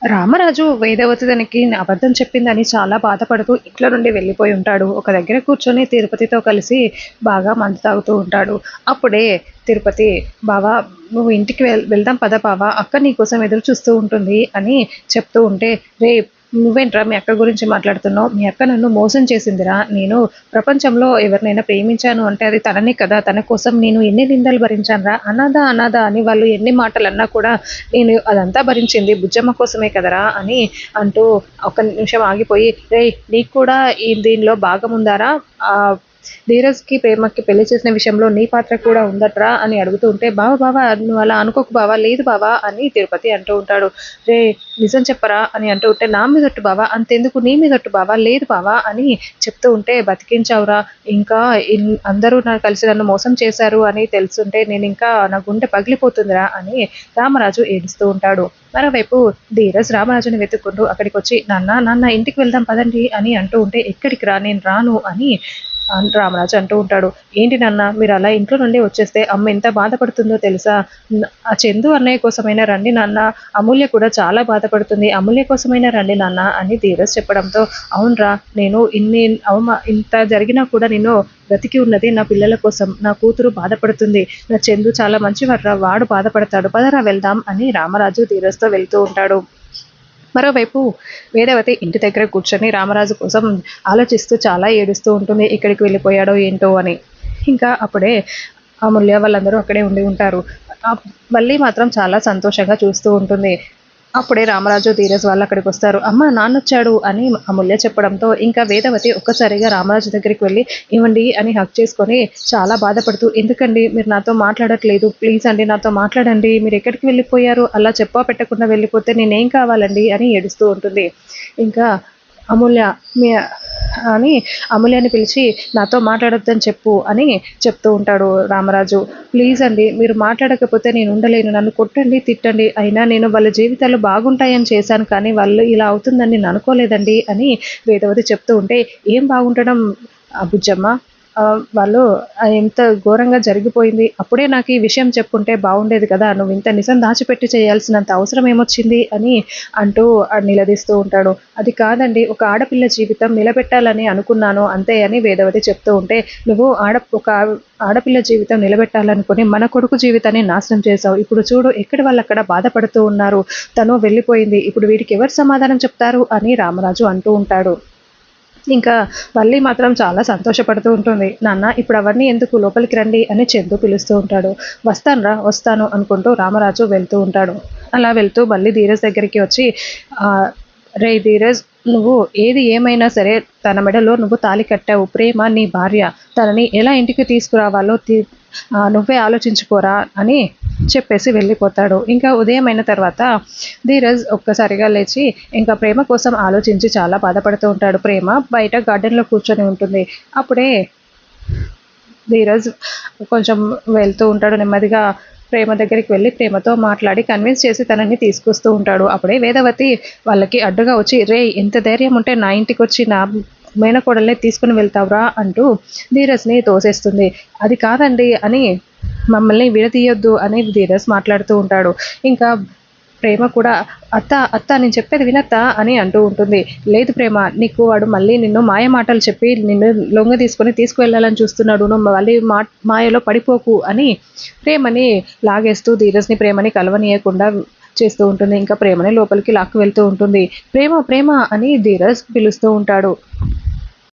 రామరాజు వేదవతి తనకి అబద్ధం చెప్పిందని చాలా బాధపడుతూ ఇంట్లో నుండి వెళ్ళిపోయి ఉంటాడు. ఒక దగ్గర కూర్చొని తిరుపతితో కలిసి బాగా మందు తాగుతూ ఉంటాడు. అప్పుడే తిరుపతి, బావా నువ్వు ఇంటికి వెళ్దాం పద బావా, అక్క నీకోసం ఎదురు చూస్తూ ఉంటుంది అని చెప్తూ ఉంటే, రే నువ్వేంట్రా మీ అక్క గురించి మాట్లాడుతున్నావు? మీ అక్క నన్ను మోసం చేసిందిరా. నేను ప్రపంచంలో ఎవరినైనా ప్రేమించాను అంటే అది తననే కదా. తన కోసం నేను ఎన్ని నిందలు భరించానురా. అనాథ అనాథ అని వాళ్ళు ఎన్ని మాటలు అన్నా కూడా నేను అదంతా భరించింది బుజ్జమ్మ కోసమే కదరా అని అంటూ ఒక నిమిషం ఆగిపోయి, రేయ్ నీకు కూడా ఈ దీనిలో భాగం ఉందారా? ధీరజ్కి ప్రేమకి పెళ్లి చేసిన విషయంలో నీ పాత్ర కూడా ఉందట్రా అని అడుగుతూ ఉంటే, బావ బావ నువ్వు అలా అనుకోకు బావా, లేదు బావా అని తిరుపతి అంటూ ఉంటాడు. రే నిజం చెప్పరా అని అంటూ ఉంటే, నా మీదొట్టు బావా, అంతెందుకు నీ మీదొట్టు బావా, లేదు బావా అని చెప్తూ ఉంటే, బతికించావురా. ఇంకా అందరూ నాకు కలిసి నన్ను మోసం చేశారు అని తెలుసుంటే నేను ఇంకా నా గుండె పగిలిపోతుందిరా అని రామరాజు ఏడుస్తూ ఉంటాడు. మరోవైపు ధీరజ్ రామరాజుని వెతుక్కుంటూ అక్కడికి వచ్చి, నాన్న నాన్న ఇంటికి వెళ్దాం పదండి అని అంటూ ఉంటే, ఎక్కడికి రా నేను రాను అని రామరాజు అంటూ ఉంటాడు. ఏంటి నాన్న మీరు అలా ఇంట్లో నుండి వచ్చేస్తే అమ్మ ఎంత బాధపడుతుందో తెలుసా? ఆ చందు అన్నయ్య కోసమైనా రండి నాన్న, అమూల్య కూడా చాలా బాధపడుతుంది, అమూల్య కోసమైనా రండి నాన్న అని ధీరజ్ చెప్పడంతో, అవునరా నేను ఇంత జరిగినా కూడా నేను బ్రతికి ఉన్నది నా పిల్లల కోసం, నా కూతురు బాధపడుతుంది, నా చందు చాలా మంచివాడ్రా, వాడు బాధపడతాడు, పదరా వెళ్దాం అని రామరాజు ధీరజ్తో వెళ్తూ ఉంటాడు. మరోవైపు వేదవతి ఇంటి దగ్గర కూర్చొని రామరాజు కోసం ఆలోచిస్తూ చాలా ఏడుస్తూ ఉంటుంది, ఎక్కడికి వెళ్ళిపోయాడో ఏంటో అని. ఇంకా అప్పుడే అమూల్య వాళ్ళందరూ అక్కడే ఉండి ఉంటారు. మళ్ళీ మాత్రం చాలా సంతోషంగా చూస్తూ ఉంటుంది. అప్పుడే రామరాజు ధీరజ్ వాళ్ళు అక్కడికి వస్తారు. అమ్మ నాన్నొచ్చాడు అని అమూల్య చెప్పడంతో ఇంకా వేదవతి ఒక్కసారిగా రామరాజు దగ్గరికి వెళ్ళి, ఇవ్వండి అని హక్ చేసుకొని చాలా బాధపడుతూ, ఎందుకండి మీరు నాతో మాట్లాడట్లేదు, ప్లీజ్ అండి నాతో మాట్లాడండి, మీరు ఎక్కడికి వెళ్ళిపోయారు, అలా చెప్పా పెట్టకుండా వెళ్ళిపోతే నేనేం కావాలండి అని ఏడుస్తూ ఉంటుంది. ఇంకా అమూల్య మీ అని అమూల్యని పిలిచి, నాతో మాట్లాడొద్దని చెప్పు అని చెప్తూ ఉంటాడు రామరాజు. ప్లీజ్ అండి మీరు మాట్లాడకపోతే నేను ఉండలేను, నన్ను కొట్టండి తిట్టండి, అయినా నేను వాళ్ళ జీవితాలు బాగుంటాయని చేశాను కానీ వాళ్ళు ఇలా అవుతుందని నేను అనుకోలేదండి అని వేదవతి చెప్తూ ఉంటే, ఏం బాగుంటడం బుజ్జమ్మ, వాళ్ళు ఎంత ఘోరంగా జరిగిపోయింది, అప్పుడే నాకు ఈ విషయం చెప్పుంటే బాగుండేది కదా, నువ్వు ఇంత నిజం దాచిపెట్టి చేయాల్సినంత అవసరం ఏమొచ్చింది అని అంటూ నిలదీస్తూ ఉంటాడు. అది కాదండి, ఒక ఆడపిల్ల జీవితం నిలబెట్టాలని అనుకున్నాను అంతే అని వేదవతి చెప్తూ ఉంటే, నువ్వు ఒక ఆడపిల్ల జీవితం నిలబెట్టాలనుకుని మన కొడుకు జీవితాన్ని నాశనం చేశావు, ఇప్పుడు చూడు ఎక్కడి వాళ్ళు అక్కడ బాధపడుతూ ఉన్నారు, తను వెళ్ళిపోయింది, ఇప్పుడు వీడికి ఎవరు సమాధానం చెప్తారు అని రామరాజు అంటూ ఉంటాడు. ఇంకా వల్లి మాత్రం చాలా సంతోషపడుతూ ఉంటుంది. నాన్న ఇప్పుడు అవన్నీ ఎందుకు, లోపలికి రండి అని చందు పిలుస్తూ ఉంటాడు. వస్తానురా వస్తాను అనుకుంటూ రామరాజు వెళ్తూ ఉంటాడు. అలా వెళ్తూ మళ్ళీ ధీరజ్ దగ్గరికి వచ్చి, రే ధీరజ్ నువ్వు ఏది ఏమైనా సరే తన మెడలో నువ్వు తాళి కట్టావు, ప్రేమ నీ భార్య, తనని ఎలా ఇంటికి తీసుకురావాలో నువ్వే ఆలోచించుకోరా అని చెప్పేసి వెళ్ళిపోతాడు. ఇంకా ఉదయం అయిన తర్వాత ధీరజ్ ఒక్కసారిగా లేచి ఇంకా ప్రేమ కోసం ఆలోచించి చాలా బాధపడుతూ ఉంటాడు. ప్రేమ బయట గార్డెన్లో కూర్చొని ఉంటుంది. అప్పుడే ధీరజ్ కొంచెం వెళ్తూ ఉంటాడు నెమ్మదిగా. ప్రేమ దగ్గరికి వెళ్ళి ప్రేమతో మాట్లాడి కన్విన్స్ చేసి తనని తీసుకొస్తూ ఉంటాడు. అప్పుడే వేదవతి వాళ్ళకి అడ్డుగా వచ్చి, రే ఎంత ధైర్యం ఉంటే నా ఇంటికి వచ్చి నా మేనకోడల్ని తీసుకుని వెళ్తావురా అంటూ ధీరజ్ని తోసేస్తుంది. అది కాదండి అని మమ్మల్ని విడదీయొద్దు అని ధీరజ్ మాట్లాడుతూ ఉంటాడు. ఇంకా ప్రేమ కూడా, అత్త అత్త నేను చెప్పేది వినత్తా అని అంటూ ఉంటుంది. లేదు ప్రేమ, నీకు వాడు మళ్ళీ నిన్ను మాయ మాటలు చెప్పి నిన్ను లొంగ తీసుకువెళ్ళాలని చూస్తున్నాడు, నువ్వు మళ్ళీ మాయలో పడిపోకు అని ప్రేమని లాగేస్తూ ధీరజ్ని ప్రేమని కలవనీయకుండా చేస్తూ ఉంటుంది. ఇంకా ప్రేమని లోపలికి లాక్కు వెళ్తూ ఉంటుంది. ప్రేమ ప్రేమ అని ధీరజ్ పిలుస్తూ ఉంటాడు.